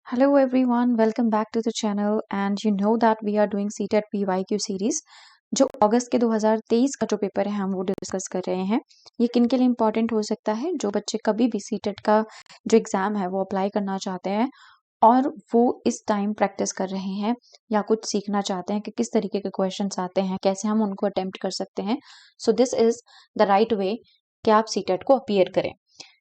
Hello everyone, welcome back to the channel and you know that we are doing CTET PYQ series जो अगस्त के 2023 का जो paper है हम वो डिस्कस कर रहे हैं। ये किन के लिए इम्पोर्टेंट हो सकता है? जो बच्चे कभी भी सीटेट का जो एग्ज़ाम है वो अप्लाई करना चाहते हैं और वो इस टाइम प्रैक्टिस कर रहे हैं या कुछ सीखना चाहते हैं कि किस तरीके के क्वेश्चंस आते हैं, कैसे हम उनको अटेम्प्ट कर सकते हैं। So this is the right way कि आप सीटेट को अपीयर करें।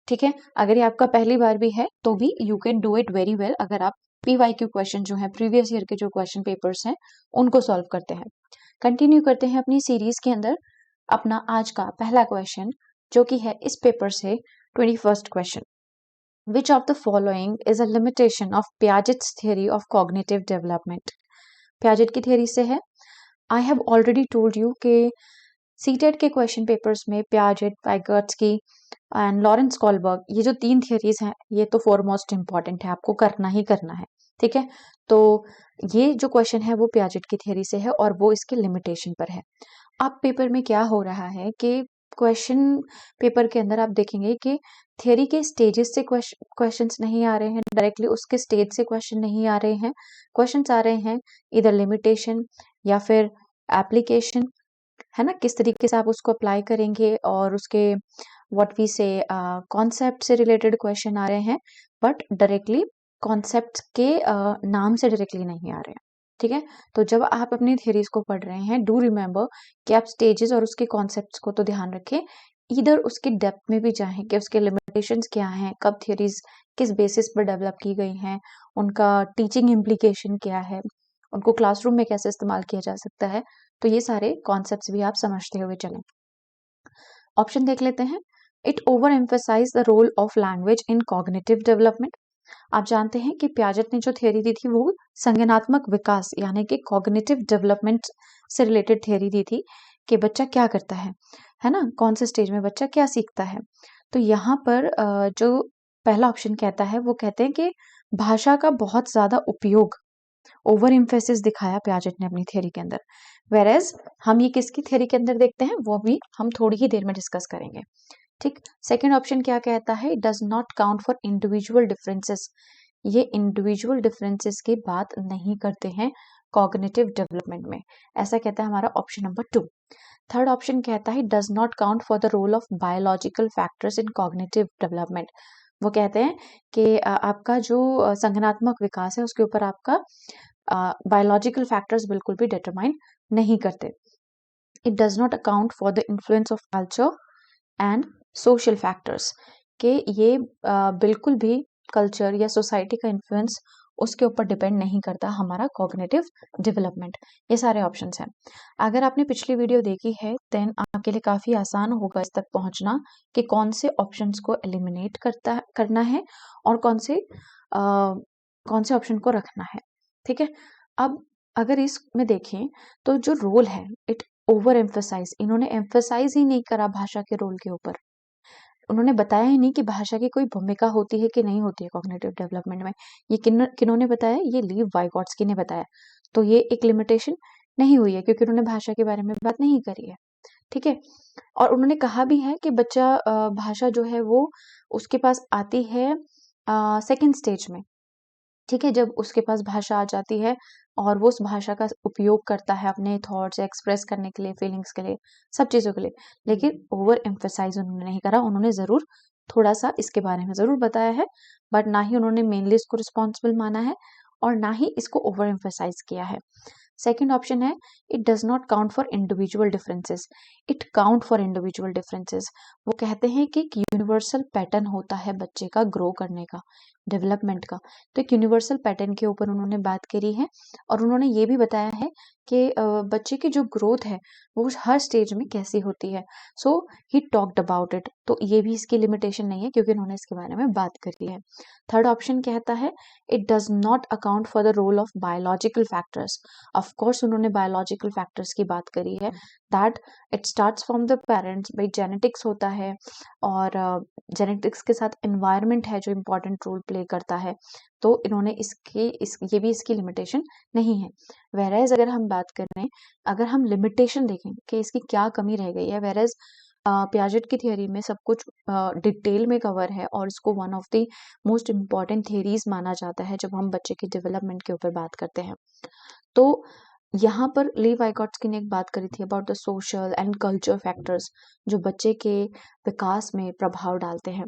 ठीक है, अगर ये आपका पहली बार भी है तो भी you can do it very well अगर आप PYQ क्वेश्चन जो है प्रीवियस ईयर के जो क्वेश्चन पेपर्स हैं उनको सॉल्व करते हैं। कंटिन्यू करते हैं अपनी सीरीज के अंदर अपना आज का पहला क्वेश्चन जो कि है इस पेपर से 21st question. Which of the following is a limitation of Piaget's theory of cognitive development? Piaget की theory से है। I have already told you कि सीटेट के क्वेश्चन पेपर्स में पियाजेट, वाइगर्ट्स्की एंड लॉरेंस कॉलबर्ग ये जो तीन थियरीज हैं ये तो फॉरमोस्ट इम्पॉर्टेंट है, आपको करना ही करना है। ठीक है, तो ये जो क्वेश्चन है वो पियाजेट की थियरी से है और वो इसके लिमिटेशन पर है। अब पेपर में क्या हो रहा है कि क्वेश्चन पेपर के अंदर आप देखेंगे कि थियरी के स्टेजेस से क्वेश्चंस नहीं आ रहे हैं, डायरेक्टली उसके स्टेज से क्वेश्चन नहीं आ रहे हैं। क्वेश्चंस आ रहे हैं इधर लिमिटेशन या फिर एप्लीकेशन, है ना, किस तरीके से आप उसको अप्लाई करेंगे और उसके व्हाट वी से कॉन्सेप्ट से रिलेटेड क्वेश्चन आ रहे हैं, बट डायरेक्टली कॉन्सेप्ट के नाम से डायरेक्टली नहीं आ रहे हैं। ठीक है, तो जब आप अपनी थियरीज को पढ़ रहे हैं डू रिमेम्बर कि आप स्टेजेस और उसके कॉन्सेप्ट्स को तो ध्यान रखें, इधर उसके डेप्थ में भी जाएं कि उसके लिमिटेशंस क्या हैं, कब थियरीज किस बेसिस पर डेवलप की गई हैं, उनका टीचिंग इम्प्लीकेशन क्या है, उनको क्लासरूम में कैसे इस्तेमाल किया जा सकता है। तो ये सारे कॉन्सेप्ट्स भी आप समझते हुए चलें। ऑप्शन देख लेते हैं। It over emphasise the role of language in cognitive development. आप जानते हैं कि पियाजेट ने जो थियरी दी थी वो संज्ञानात्मक विकास यानी कि कॉग्निटिव डेवलपमेंट से रिलेटेड थियरी दी थी कि बच्चा क्या करता है ना, कौन से स्टेज में बच्चा क्या सीखता है। तो यहाँ पर जो पहला ऑप्शन कहता है वो कहते हैं कि भाषा का बहुत ज्यादा उपयोग, ओवर इम्फेसिस दिखाया पियाजेट ने अपनी थियरी के अंदर। वेरेज हम ये किसकी थियरी के अंदर देखते हैं वो भी हम थोड़ी ही देर में डिस्कस करेंगे। ठीक, सेकेंड ऑप्शन क्या कहता है? It does not count for individual differences. ये इंडिविजुअल डिफरेंसेस की बात नहीं करते हैं कॉग्निटिव डेवलपमेंट में, ऐसा कहता है हमारा ऑप्शन नंबर 2। थर्ड ऑप्शन कहता है does not count for the role of biological factors in cognitive development. वो कहते हैं कि आपका जो संज्ञानात्मक विकास है उसके ऊपर आपका बायोलॉजिकल फैक्टर्स बिल्कुल भी डिटरमाइन नहीं करते। It does not account for the influence of culture and social factors, के ये बिल्कुल भी कल्चर या सोसाइटी का इन्फ्लुएंस उसके ऊपर डिपेंड नहीं करता हमारा कॉग्निटिव डेवलपमेंट। ये सारे ऑप्शंस हैं। अगर आपने पिछली वीडियो देखी है देन आपके लिए काफी आसान होगा इस तक पहुंचना कि कौन से ऑप्शंस को एलिमिनेट करना है और कौन से ऑप्शन को रखना है। ठीक है, अब अगर इसमें देखें तो जो रोल है इट ओवर एम्फेसाइज, इन्होंने एम्फेसाइज ही नहीं करा भाषा के रोल के ऊपर। उन्होंने बताया ही नहीं कि भाषा की कोई भूमिका होती है कि नहीं होती है कॉग्निटिव डेवलपमेंट में। ये किन्होंने बताया? ये लीव वाइगॉट्स्की ने बताया। तो ये एक लिमिटेशन नहीं हुई है क्योंकि उन्होंने भाषा के बारे में बात नहीं करी है। ठीक है, और उन्होंने कहा भी है कि बच्चा भाषा जो है वो उसके पास आती है सेकेंड स्टेज में। ठीक है, जब उसके पास भाषा आ जाती है और वो उस भाषा का उपयोग करता है अपने थॉट्स एक्सप्रेस करने के लिए, फीलिंग्स के लिए, सब चीज़ों के लिए। लेकिन ओवर एम्फेसाइज उन्होंने नहीं करा, उन्होंने ज़रूर थोड़ा सा इसके बारे में ज़रूर बताया है, बट ना ही उन्होंने मेनली इसको रिस्पॉन्सिबल माना है और ना ही इसको ओवर एम्फेसाइज किया है। सेकेंड ऑप्शन है it does not count for individual differences, it count for individual differences. वो कहते हैं कि एक यूनिवर्सल पैटर्न होता है बच्चे का ग्रो करने का, डेवलपमेंट का। तो एक यूनिवर्सल पैटर्न के ऊपर उन्होंने बात करी है और उन्होंने ये भी बताया है कि बच्चे की जो ग्रोथ है वो हर स्टेज में कैसी होती है। सो ही टॉक्ड अबाउट इट, तो ये भी इसकी लिमिटेशन नहीं है क्योंकि उन्होंने इसके बारे में बात करी है। थर्ड ऑप्शन कहता है it does not account for the role of biological factors. Of course उन्होंने बायोलॉजिकल फैक्टर्स की बात करी है, that it starts from the parents, भाई जेनेटिक्स होता है और जेनेटिक्स के साथ एनवायरनमेंट है जो इम्पोर्टेंट रोल प्ले करता है। तो इन्होंने ये भी इसकी लिमिटेशन नहीं है। वेरेज अगर हम बात करें, अगर हम लिमिटेशन देखें कि इसकी क्या कमी रह गई है, वेरेज पियाजेट की थियरी में सब कुछ डिटेल में कवर है और इसको one of the most important theories माना जाता है जब हम बच्चे की डेवलपमेंट के ऊपर बात करते हैं। तो यहाँ पर लीव वाइगोट्स्की ने एक बात करी थी about the social and culture factors जो बच्चे के विकास में प्रभाव डालते हैं।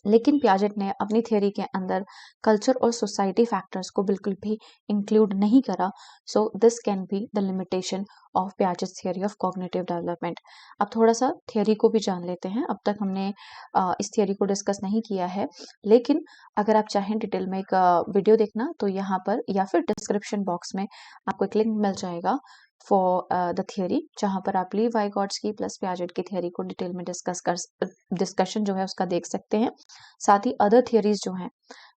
लेकिन पियाजेट ने अपनी थियरी के अंदर कल्चर और सोसाइटी फैक्टर्स को बिल्कुल भी इंक्लूड नहीं करा। So this can be the limitation of Piaget's theory of cognitive development. अब थोड़ा सा थियरी को भी जान लेते हैं। अब तक हमने इस थियरी को डिस्कस नहीं किया है, लेकिन अगर आप चाहें डिटेल में एक वीडियो देखना तो यहाँ पर या फिर डिस्क्रिप्शन बॉक्स में आपको एक लिंक मिल जाएगा फॉर द थियरी, जहाँ पर आप लीव वाइगोट्स्की प्लस पियाजेट की थियरी को डिटेल में डिस्कशन जो है उसका देख सकते हैं। साथ ही अदर थियरीज जो हैं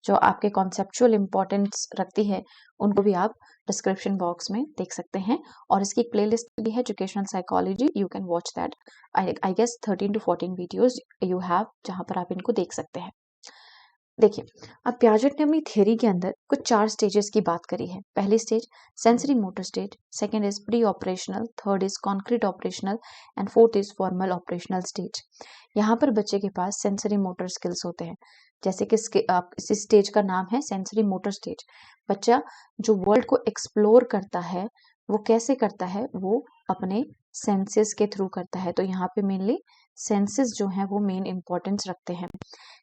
जो आपके कॉन्सेप्चुअल इंपॉर्टेंस रखती है उनको भी आप डिस्क्रिप्शन बॉक्स में देख सकते हैं। और इसकी एक प्लेलिस्ट भी है educational psychology, you can watch that. I guess 13 to 14 videos you have जहाँ पर आप इनको देख सकते हैं। देखिए, अब पियाजेट ने अपनी थियरी के अंदर कुछ 4 स्टेजेस की बात करी है। पहली stage sensory motor stage, second is pre operational, third is concrete operational and fourth is formal operational stage. यहाँ पर बच्चे के पास सेंसरी मोटर स्किल्स होते हैं, जैसे कि इस स्टेज का नाम है सेंसरी मोटर स्टेज। बच्चा जो वर्ल्ड को एक्सप्लोर करता है वो कैसे करता है, वो अपने सेंसेस के थ्रू करता है। तो यहाँ पे मेनली सेंसेस जो हैं वो मेन इंपॉर्टेंस रखते हैं।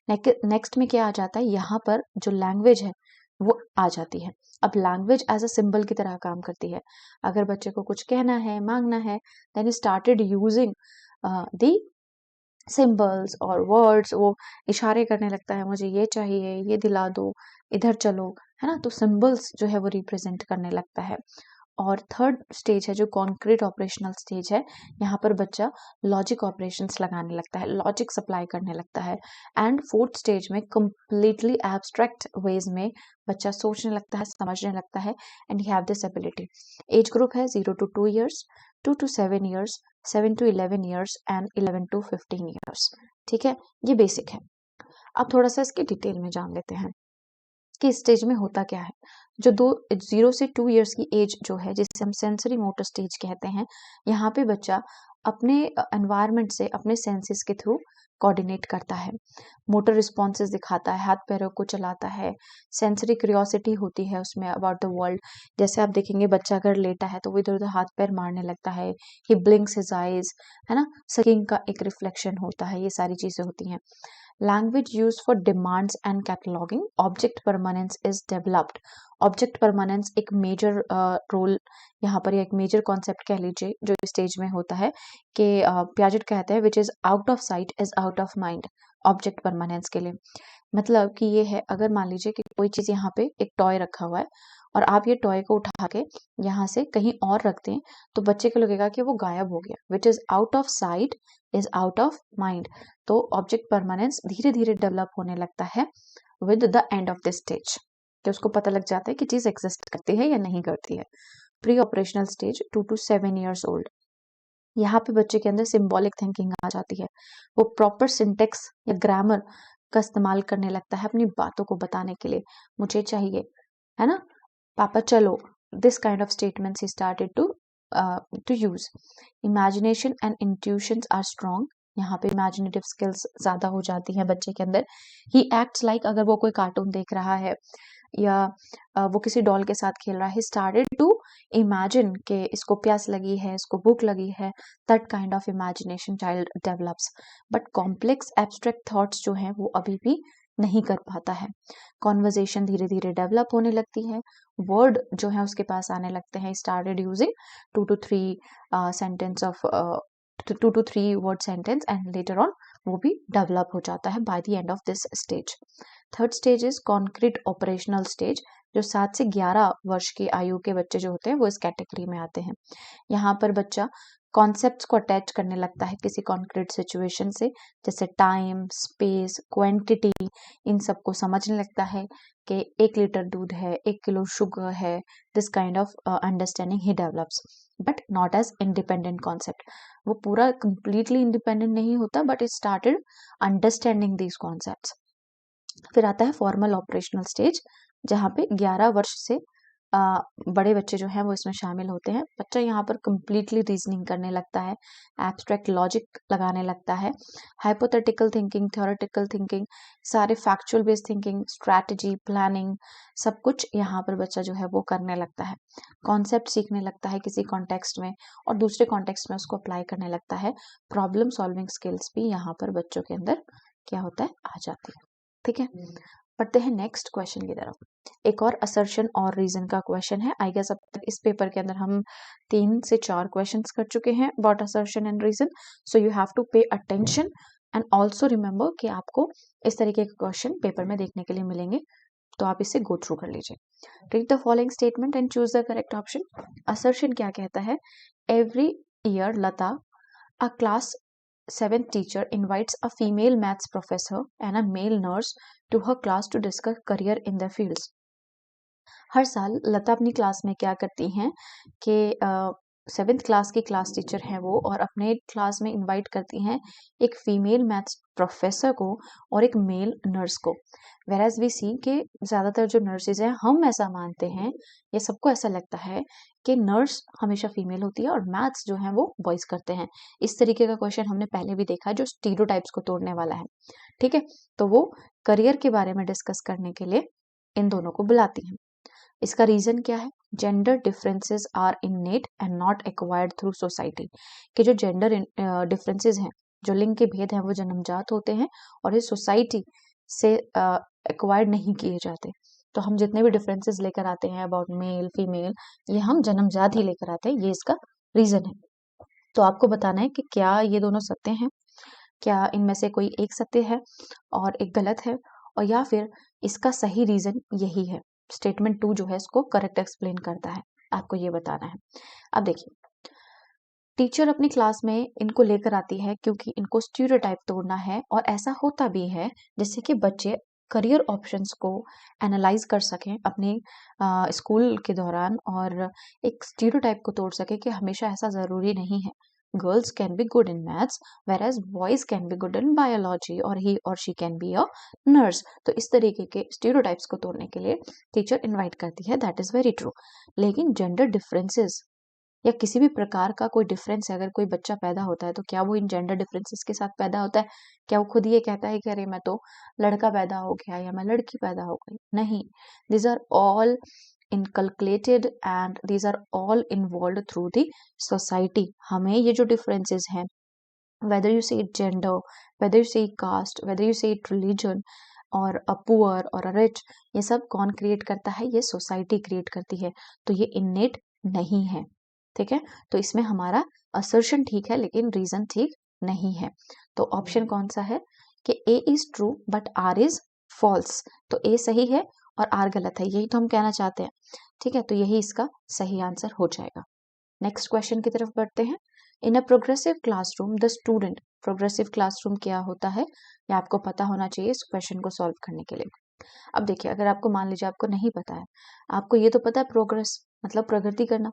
नेक्स्ट में क्या आ जाता है, यहाँ पर जो लैंग्वेज है वो आ जाती है। अब लैंग्वेज एज अ सिंबल की तरह काम करती है। अगर बच्चे को कुछ कहना है, मांगना है, then he started using the symbols और वर्ड्स। वो इशारे करने लगता है, मुझे ये चाहिए, ये दिला दो, इधर चलो, है ना। तो सिंबल्स जो है वो रिप्रेजेंट करने लगता है। और थर्ड स्टेज है जो कॉन्क्रीट ऑपरेशनल स्टेज है, यहाँ पर बच्चा लॉजिक ऑपरेशंस लगाने लगता है, लॉजिक सप्लाई करने लगता है। एंड फोर्थ स्टेज में कंप्लीटली एब्स्ट्रैक्ट वेज में बच्चा सोचने लगता है, समझने लगता है, and you have this ability. Age group है 0 to 2 years, 2 to 7 years, 7 to 11 years and 11 to 15 years। ठीक है, ये बेसिक है। अब थोड़ा सा इसके डिटेल में जान लेते हैं कि इस स्टेज में होता क्या है। जो 0 से 2 इयर्स की एज जो है, जिसे हम सेंसरी मोटर स्टेज कहते हैं, यहाँ पे बच्चा अपने एनवायरनमेंट से अपने सेंसेस के थ्रू कोऑर्डिनेट करता है, मोटर रिस्पॉन्सेस दिखाता है, हाथ पैरों को चलाता है, सेंसरी क्यूरियोसिटी होती है उसमें अबाउट द वर्ल्ड। जैसे आप देखेंगे बच्चा अगर लेटा है तो वो इधर उधर हाथ पैर मारने लगता है, ही ब्लिंक्स हिज आईज, है ना, सकिंग का एक रिफ्लेक्शन होता है, ये सारी चीजें होती हैं। Language used for demands and cataloging. Object permanence is developed. Object permanence एक मेजर रोल यहाँ पर, एक मेजर कॉन्सेप्ट कह लीजिए जो स्टेज में होता है कि पियाजेट कहते हैं which is out of site is out of mind. Object permanence के लिए मतलब कि ये है, अगर मान लीजिए कि कोई चीज यहाँ पे एक टॉय रखा हुआ है और आप ये टॉय को उठा के यहाँ से कहीं और रख दें तो बच्चे को लगेगा कि वो गायब हो गया। Which is out of site is out of mind. तो ऑब्जेक्ट परमानेंस धीरे धीरे डेवलप होने लगता है with the end of this stage, कि उसको पता लग जाता है कि चीज एग्जिस्ट करती है या नहीं करती है। Pre operational stage 2 to 7 years old, यहाँ पे बच्चे के अंदर सिंबॉलिक थिंकिंग आ जाती है। वो प्रॉपर सिंटेक्स या ग्रामर का इस्तेमाल करने लगता है अपनी बातों को बताने के लिए, मुझे चाहिए, है ना, पापा चलो। This kind of statements he started to use. Imagination and intuitions are strong, यहाँ पे इमेजिनेटिव स्किल्स ज्यादा हो जाती हैं बच्चे के अंदर। ही एक्ट्स लाइक, अगर वो कोई कार्टून देख रहा है या वो किसी डॉल के साथ खेल रहा है, स्टार्टेड टू इमेजिन के इसको प्यास लगी है, इसको भूख लगी है। That kind of imagination child develops, but complex abstract thoughts जो हैं वो अभी भी नहीं कर पाता है। कॉन्वर्जेशन धीरे धीरे डेवलप होने लगती है, वर्ड जो है उसके पास आने लगते हैं। Started using 2 to 3 sentence of 2 to 3 word sentence and later on वो भी डेवलप हो जाता है by the end of this stage. Third stage is concrete operational stage, जो 7 से 11 वर्ष की आयु के बच्चे जो होते हैं वो इस कैटेगरी में आते हैं। यहाँ पर बच्चा कॉन्सेप्ट्स को अटैच करने लगता है किसी कॉन्क्रीट सिचुएशन से, जैसे टाइम, स्पेस, क्वांटिटी, इन सबको समझने लगता है कि 1 लीटर दूध है, 1 किलो शुगर है। This kind of understanding he develops, but not as independent concept. वो पूरा कंप्लीटली इंडिपेंडेंट नहीं होता, but it started understanding these concepts. फिर आता है फॉर्मल ऑपरेशनल स्टेज, जहाँ पे 11 वर्ष से बड़े बच्चे जो हैं वो इसमें शामिल होते हैं। बच्चा यहाँ पर कंप्लीटली रीजनिंग करने लगता है, एब्स्ट्रैक्ट लॉजिक लगाने लगता है, हाइपोथेटिकल थिंकिंग, थ्योरेटिकल थिंकिंग, सारे factual based thinking, strategy, planning, सब कुछ यहाँ पर बच्चा जो है वो करने लगता है। कॉन्सेप्ट सीखने लगता है किसी कॉन्टेक्स्ट में और दूसरे कॉन्टेक्स्ट में उसको अप्लाई करने लगता है। प्रॉब्लम सॉल्विंग स्किल्स भी यहाँ पर बच्चों के अंदर क्या होता है, आ जाती है। ठीक है, पढ़ते हैं नेक्स्ट क्वेश्चन की तरफ। एक और असर्शन और रीजन का क्वेश्चन है। आई गेस अब तक इस पेपर के अंदर हम 3 से 4 क्वेश्चंस कर चुके हैं about assertion and reason, so you have to pay attention and also remember कि आपको इस तरीके के क्वेश्चन पेपर में देखने के लिए मिलेंगे, तो आप इसे गो थ्रू कर लीजिए। Read the following statement and choose the correct option. Assertion क्या कहता है? Every year Lata, a class 7th teacher, invites a female maths professor and a male nurse to her class to discuss career in their fields. हर साल लता अपनी class में क्या करती हैं कि 7th क्लास की क्लास टीचर हैं वो, और अपने क्लास में इनवाइट करती हैं एक फीमेल मैथ्स प्रोफेसर को और एक मेल नर्स को। वेराज वी सी के ज़्यादातर जो नर्सेज हैं, हम ऐसा मानते हैं या सबको ऐसा लगता है कि नर्स हमेशा फीमेल होती है और मैथ्स जो है वो बॉयज करते हैं। इस तरीके का क्वेश्चन हमने पहले भी देखा है जो स्टीरियोटाइप्स को तोड़ने वाला है। ठीक है, तो वो करियर के बारे में डिस्कस करने के लिए इन दोनों को बुलाती हैं। इसका रीजन क्या है? Gender differences are innate and not acquired through society. कि जो जेंडर डिफरेंसेस हैं, जो लिंग के भेद हैं, वो जन्मजात होते हैं और ये सोसाइटी से एक्वायर्ड नहीं किए जाते। तो हम जितने भी डिफरेंसेस लेकर आते हैं अबाउट मेल फीमेल, ये हम जन्मजात ही लेकर आते हैं, ये इसका रीजन है। तो आपको बताना है कि क्या ये दोनों सत्य हैं, क्या इनमें से कोई एक सत्य है और एक गलत है, और या फिर इसका सही रीजन यही है। स्टेटमेंट 2 जो है इसको करेक्ट एक्सप्लेन करता है, आपको ये बताना है। अब देखिए, टीचर अपनी क्लास में इनको लेकर आती है क्योंकि इनको स्टीरियोटाइप तोड़ना है, और ऐसा होता भी है जिससे कि बच्चे करियर ऑप्शंस को एनालाइज कर सकें अपने स्कूल के दौरान और एक स्टीरियोटाइप को तोड़ सके कि हमेशा ऐसा ज़रूरी नहीं है। Girls can be good in maths whereas boys can be good in biology और ही और she can be a nurse. तो इस तरीके के स्टीरियोटाइप्स को तोड़ने के लिए टीचर इनवाइट करती है, दैट इज़ वेरी ट्रू। लेकिन जेंडर डिफरेंसेस या किसी भी प्रकार का कोई डिफरेंस है, अगर कोई बच्चा पैदा होता है तो क्या वो इन जेंडर डिफरेंसेस के साथ पैदा होता है? क्या वो खुद ये कहता है कि अरे मैं तो लड़का पैदा हो गया या मैं लड़की पैदा हो गई? नहीं, these are all inculcated and these are all involved through the society। हमें ये जो differences हैं, whether you say it gender, whether you say it caste, whether you say it religion और a poor और a rich, ये सब कौन create करता है? ये सोसाइटी क्रिएट करती है। तो ये इननेट नहीं है। ठीक है, तो इसमें हमारा असर्शन ठीक है लेकिन रीजन ठीक नहीं है। तो ऑप्शन कौन सा है कि A is true but R is false. तो ए सही है और आर गलत है, यही तो हम कहना चाहते हैं। ठीक है, तो यही इसका सही आंसर हो जाएगा। नेक्स्ट क्वेश्चन की तरफ बढ़ते हैं। In a progressive classroom the student, progressive classroom क्या होता है ये आपको पता होना चाहिए इस क्वेश्चन को सॉल्व करने के लिए। अब देखिए, अगर आपको मान लीजिए आपको नहीं पता है, आपको ये तो पता है प्रोग्रेस मतलब प्रगति करना,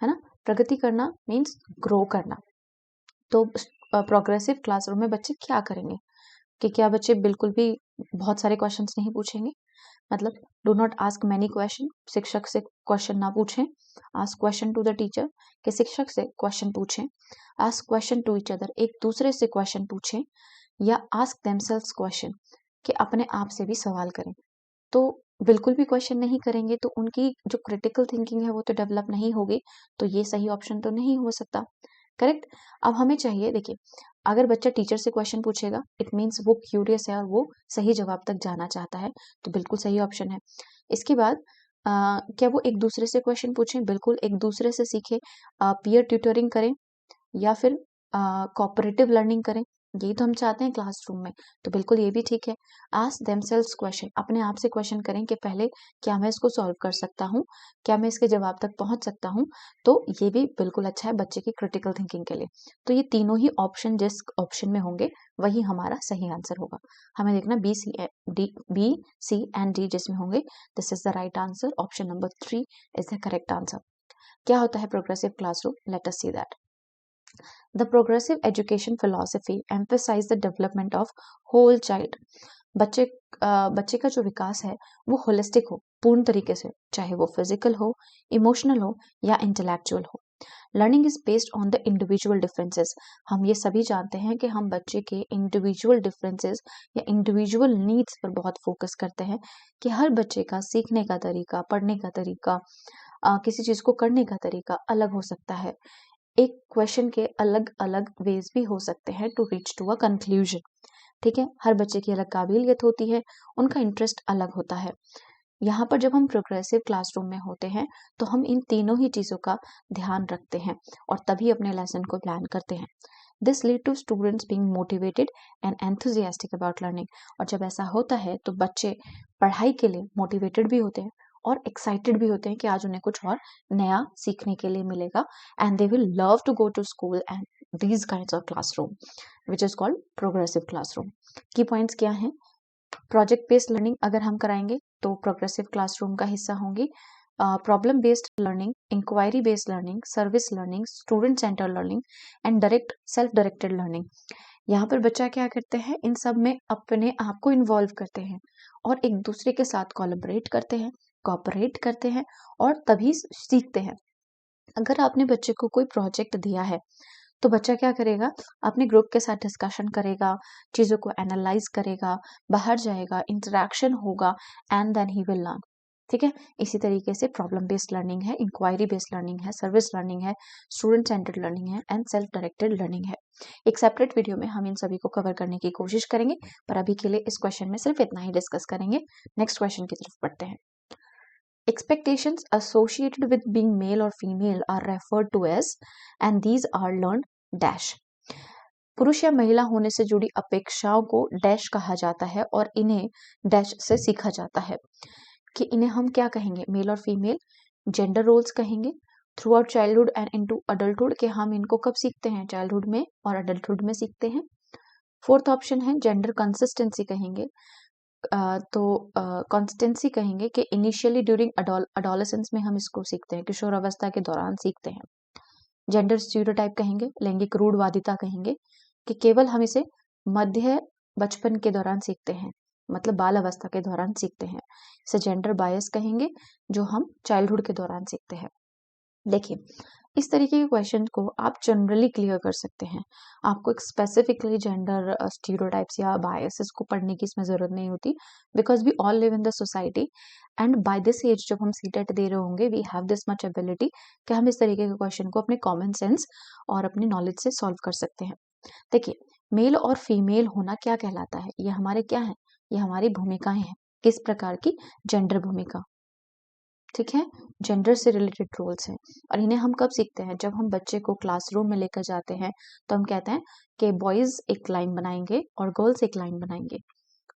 है ना? प्रगति करना मीन्स ग्रो करना। तो प्रोग्रेसिव क्लासरूम में बच्चे क्या करेंगे कि क्या बच्चे बिल्कुल भी बहुत सारे क्वेश्चंस नहीं पूछेंगे? मतलब do not ask many question, शिक्षक से क्वेश्चन ना पूछें। Ask question to the teacher, कि शिक्षक से क्वेश्चन पूछें। Ask question to each other, एक दूसरे से क्वेश्चन पूछें। या आस्क देमसेल्व्स क्वेश्चन, कि अपने आप से भी सवाल करें। तो बिल्कुल भी क्वेश्चन नहीं करेंगे तो उनकी जो क्रिटिकल थिंकिंग है वो तो डेवलप नहीं होगी। तो ये सही ऑप्शन तो नहीं हो सकता। करेक्ट। अब हमें चाहिए, देखिए, अगर बच्चा टीचर से क्वेश्चन पूछेगा इट मीन्स वो क्यूरियस है और वो सही जवाब तक जाना चाहता है, तो बिल्कुल सही ऑप्शन है। इसके बाद क्या वो एक दूसरे से क्वेश्चन पूछें? बिल्कुल एक दूसरे से सीखे, पीयर ट्यूटरिंग करें या फिर कोऑपरेटिव लर्निंग करें, यही तो हम चाहते हैं क्लासरूम में। तो बिल्कुल ये भी ठीक है। आस्क देमसेल्व्स क्वेश्चन, अपने आप से क्वेश्चन करें कि पहले क्या मैं इसको सॉल्व कर सकता हूँ, क्या मैं इसके जवाब तक पहुंच सकता हूँ। तो ये भी बिल्कुल अच्छा है बच्चे की क्रिटिकल थिंकिंग के लिए। तो ये तीनों ही ऑप्शन जिस ऑप्शन में होंगे वही हमारा सही आंसर होगा। हमें देखना बी सी एंड डी जिसमें होंगे, this is the right answer. Option number 3 is the correct answer. क्या होता है progressive classroom? Let us see that. The progressive education philosophy emphasize the development of whole child। बच्चे का जो विकास है वो होलिस्टिक हो, पूर्ण तरीके से, चाहे वो फिजिकल हो, इमोशनल हो या इंटेलेक्चुअल हो। Learning is based on the individual differences. हम ये सभी जानते हैं कि हम बच्चे के इंडिविजुअल डिफरेंसेस या इंडिविजुअल नीड्स पर बहुत फोकस करते हैं कि हर बच्चे का सीखने का तरीका, पढ़ने का तरीका, किसी चीज को करने का तरीका अलग हो सकता है। एक क्वेश्चन के अलग अलग वेज भी हो सकते हैं to reach to a conclusion. ठीक है, हर बच्चे की अलग काबिलियत होती है, उनका इंटरेस्ट अलग होता है। यहाँ पर जब हम प्रोग्रेसिव क्लासरूम में होते हैं तो हम इन तीनों ही चीज़ों का ध्यान रखते हैं और तभी अपने लेसन को प्लान करते हैं। This lead to students being motivated and enthusiastic about learning. और जब ऐसा होता है तो बच्चे पढ़ाई के लिए मोटिवेटेड भी होते हैं और एक्साइटेड भी होते हैं कि आज उन्हें कुछ और नया सीखने के लिए मिलेगा, and they will love to go to school and these kinds of classroom which is called progressive classroom. Key points क्या हैं? प्रोजेक्ट बेस्ड लर्निंग अगर हम कराएंगे तो प्रोग्रेसिव क्लासरूम का हिस्सा होंगी। Problem based learning, inquiry based learning, service learning, student centre learning and direct self directed learning. यहाँ पर बच्चा क्या करते हैं, इन सब में अपने आप को इन्वॉल्व करते हैं और एक दूसरे के साथ कोलैबोरेट करते हैं, कोऑपरेट करते हैं और तभी सीखते हैं। अगर आपने बच्चे को कोई प्रोजेक्ट दिया है तो बच्चा क्या करेगा, अपने ग्रुप के साथ डिस्कशन करेगा, चीज़ों को एनालाइज करेगा, बाहर जाएगा, इंटरेक्शन होगा and then he will learn. ठीक है, इसी तरीके से प्रॉब्लम बेस्ड लर्निंग है, इंक्वायरी बेस्ड लर्निंग है, सर्विस लर्निंग है, स्टूडेंट सेंटर्ड लर्निंग है एंड सेल्फ डायरेक्टेड लर्निंग है। एक सेपरेट वीडियो में हम इन सभी को कवर करने की कोशिश करेंगे, पर अभी के लिए इस क्वेश्चन में सिर्फ इतना ही डिस्कस करेंगे। नेक्स्ट क्वेश्चन की तरफ बढ़ते हैं। Expectations associated with being male or female are referred to as, and these are learned dash. पुरुष या महिला होने से जुड़ी अपेक्षाओं को डैश कहा जाता है और इन्हें डैश से सीखा जाता है। कि इन्हें हम क्या कहेंगे, मेल और फीमेल जेंडर रोल्स कहेंगे। Through out childhood and into adulthood, के हम इनको कब सीखते हैं, चाइल्डहुड में और अडल्टहुड में सीखते हैं। फोर्थ ऑप्शन है जेंडर कंसिस्टेंसी कहेंगे। तो कंसिस्टेंसी कहेंगे कि इनिशियली ड्यूरिंग अडोलेसेंस में हम इसको सीखते हैं, किशोर अवस्था के दौरान सीखते हैं। जेंडर स्टीरियोटाइप कहेंगे, लैंगिक रूढ़वादिता कहेंगे कि केवल हम इसे मध्य बचपन के दौरान सीखते हैं, मतलब बाल अवस्था के दौरान सीखते हैं। इसे जेंडर बायस कहेंगे जो हम चाइल्डहुड के दौरान सीखते हैं। देखिए, इस तरीके के क्वेश्चन को आप जनरली क्लियर कर सकते हैं। आपको एक स्पेसिफिकली जेंडर स्टीरियोटाइप्स या बायसेस को पढ़ने की इसमें जरूरत नहीं होती, because we all live in the society and by this age जब हम सीटेट दे रहे होंगे we have this much ability कि हम इस तरीके के क्वेश्चन को अपने कॉमन सेंस और अपनी नॉलेज से सॉल्व कर सकते हैं। देखिए, मेल और फीमेल होना क्या कहलाता है, ये हमारे क्या है, ये हमारी भूमिकाएं हैं। किस प्रकार की, जेंडर भूमिका। ठीक है, जेंडर से रिलेटेड रोल्स हैं और इन्हें हम कब सीखते हैं, जब हम बच्चे को क्लासरूम में लेकर जाते हैं तो हम कहते हैं कि बॉयज एक लाइन बनाएंगे और गर्ल्स एक लाइन बनाएंगे।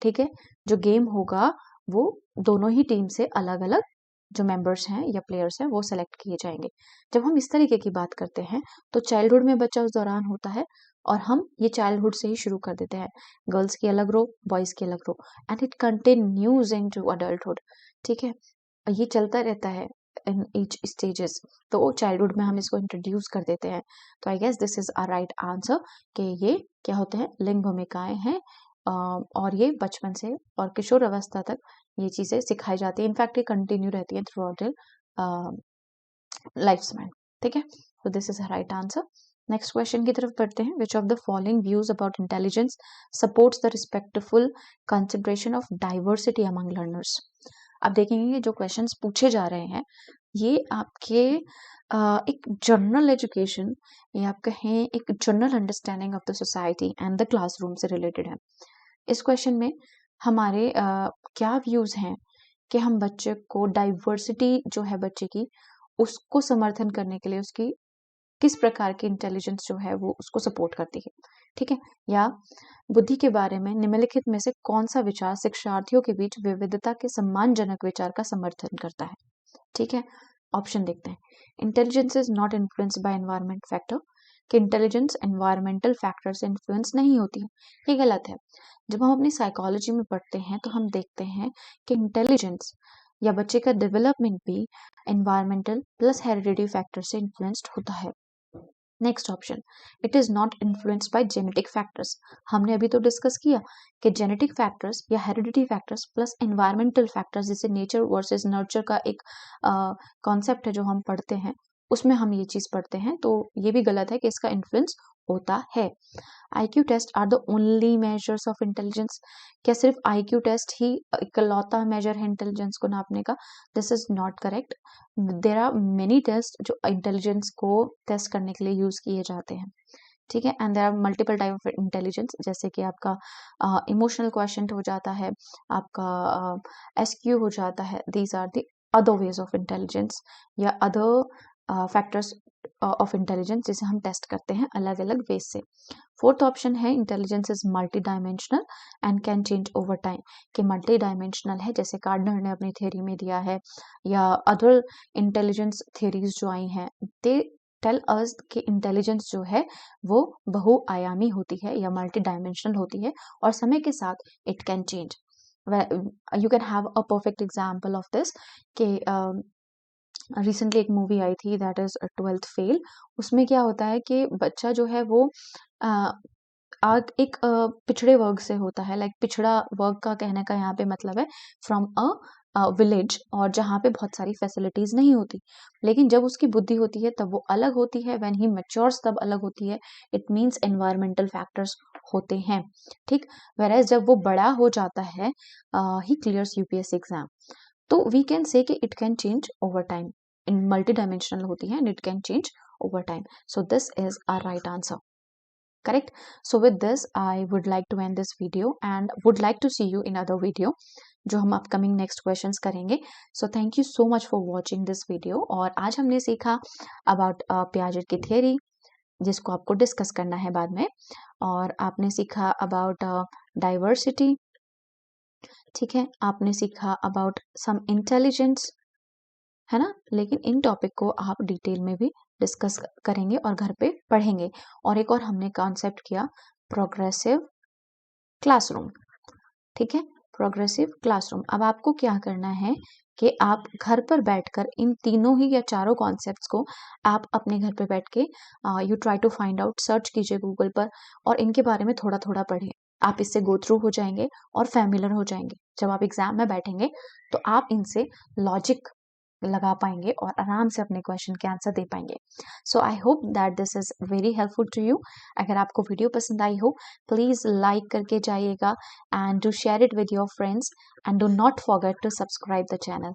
ठीक है, जो गेम होगा वो दोनों ही टीम से अलग अलग जो मेंबर्स हैं या प्लेयर्स हैं वो सेलेक्ट किए जाएंगे। जब हम इस तरीके की बात करते हैं तो चाइल्डहुड में बच्चा उस दौरान होता है और हम ये चाइल्डहुड से ही शुरू कर देते हैं, गर्ल्स की अलग रो, बॉयज की अलग row and it continues into adulthood. ठीक है, ये चलता रहता है इन ईच स्टेजेस। तो चाइल्डहुड में हम इसको इंट्रोड्यूस कर देते हैं। तो I guess this is a right answer कि ये क्या होते हैं, लिंग भूमिकाएं हैं और ये बचपन से और किशोर अवस्था तक ये चीजें सिखाई जाती है। इनफैक्ट ये कंटिन्यू रहती है थ्रू आउट लाइफ स्पैन। ठीक है, तो this is a right answer. Next question की तरफ बढ़ते हैं। Which of the following views about intelligence supports the respectful consideration of diversity among learners. आप देखेंगे जो क्वेश्चंस पूछे जा रहे हैं ये आपके एक जनरल एजुकेशन या आप कहें एक general understanding of the society and the classroom से रिलेटेड है। इस क्वेश्चन में हमारे क्या व्यूज हैं कि हम बच्चे को डाइवर्सिटी जो है बच्चे की उसको समर्थन करने के लिए उसकी किस प्रकार की इंटेलिजेंस जो है वो उसको सपोर्ट करती है। ठीक है, या बुद्धि के बारे में निम्नलिखित में से कौन सा विचार शिक्षार्थियों के बीच विविधता के सम्मानजनक विचार का समर्थन करता है। ठीक है, ऑप्शन देखते हैं। Intelligence is not influenced by environment factor, कि इंटेलिजेंस एनवायरमेंटल फैक्टर से इन्फ्लुएंस नहीं होती है, ये गलत है। जब हम अपनी साइकोलॉजी में पढ़ते हैं तो हम देखते हैं कि इंटेलिजेंस या बच्चे का डेवलपमेंट भी एनवायरमेंटल प्लस हेरिडिटी फैक्टर से इन्फ्लुएंस्ड होता है। Next option, it is not influenced by genetic factors. हमने अभी तो डिस्कस किया कि जेनेटिक फैक्टर्स या heredity factors plus environmental factors, जिसे नेचर वर्सेस नर्चर का एक कॉन्सेप्ट है जो हम पढ़ते हैं, उसमें हम ये चीज पढ़ते हैं, तो ये भी गलत है कि इसका इन्फ्लुएंस होता है। IQ test are the only measures of intelligence. क्या सिर्फ IQ टेस्ट ही इकलौता मेजर है इंटेलिजेंस को नापने का? This is not correct. There are many test जो इंटेलिजेंस को टेस्ट करने के लिए यूज किए जाते हैं, ठीक है। And there are multiple type of intelligence, जैसे कि आपका इमोशनल क्वेश्चन हो जाता है, आपका SQ हो जाता है। These are the other ways of intelligence या अदर फैक्टर्स ऑफ इंटेलिजेंस जिसे हम टेस्ट करते हैं अलग अलग वेज से। फोर्थ ऑप्शन है intelligence is multi dimensional and can change over time. कि मल्टी डायमेंशनल है, जैसे कार्डनर ने अपनी थ्योरी में दिया है, या अदर इंटेलिजेंस थ्योरीज जो आई हैं, दे टेल अस कि इंटेलिजेंस जो है वो बहुआयामी होती है या मल्टी डायमेंशनल होती है, और समय के साथ it can change. You can have a perfect example of this कि रिसेंटली एक मूवी आई थी दैट इज 12th फेल। उसमें क्या होता है कि बच्चा जो है वो एक पिछड़े वर्ग से होता है, लाइक पिछड़ा वर्ग का कहने का यहाँ पे मतलब है फ्रॉम अ विलेज, और जहाँ पे बहुत सारी फैसिलिटीज नहीं होती, लेकिन जब उसकी बुद्धि होती है तब वो अलग होती है, व्हेन ही मैच्योर्स तब अलग होती है। इट मीन्स एनवायरमेंटल फैक्टर्स होते हैं, ठीक। वेराज जब वो बड़ा हो जाता है, ही क्लियर्स UPSC एग्जाम, तो वी कैन से कि it can change over time, इन मल्टी डायमेंशनल होती है and it can change over time. So this is our right answer, correct? So with this I would like to end this video and would like to see you in other video जो हम upcoming next questions करेंगे। So thank you so much for watching this video. और आज हमने सीखा about Piaget की theory, जिसको आपको डिस्कस करना है बाद में, और आपने सीखा अबाउट डाइवर्सिटी, ठीक है। आपने सीखा अबाउट सम इंटेलिजेंस, है ना। लेकिन इन टॉपिक को आप डिटेल में भी डिस्कस करेंगे और घर पे पढ़ेंगे। और एक और हमने कॉन्सेप्ट किया, प्रोग्रेसिव क्लासरूम, ठीक है, प्रोग्रेसिव क्लासरूम। अब आपको क्या करना है कि आप घर पर बैठकर इन तीनों ही या चारों कॉन्सेप्ट्स को आप अपने घर पे बैठ के you try to find out, search कीजिए गूगल पर और इनके बारे में थोड़ा थोड़ा पढ़िए। आप इससे गो थ्रू हो जाएंगे और फैमिलियर हो जाएंगे। जब आप एग्जाम में बैठेंगे तो आप इनसे लॉजिक लगा पाएंगे और आराम से अपने क्वेश्चन के आंसर दे पाएंगे। So I hope that this is very helpful to you. अगर आपको वीडियो पसंद आई हो, प्लीज लाइक करके जाइएगा and do share it with your friends and do not forget to subscribe the channel.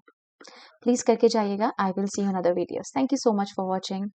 Please करके जाइएगा। I will see you in other videos. Thank you so much for watching.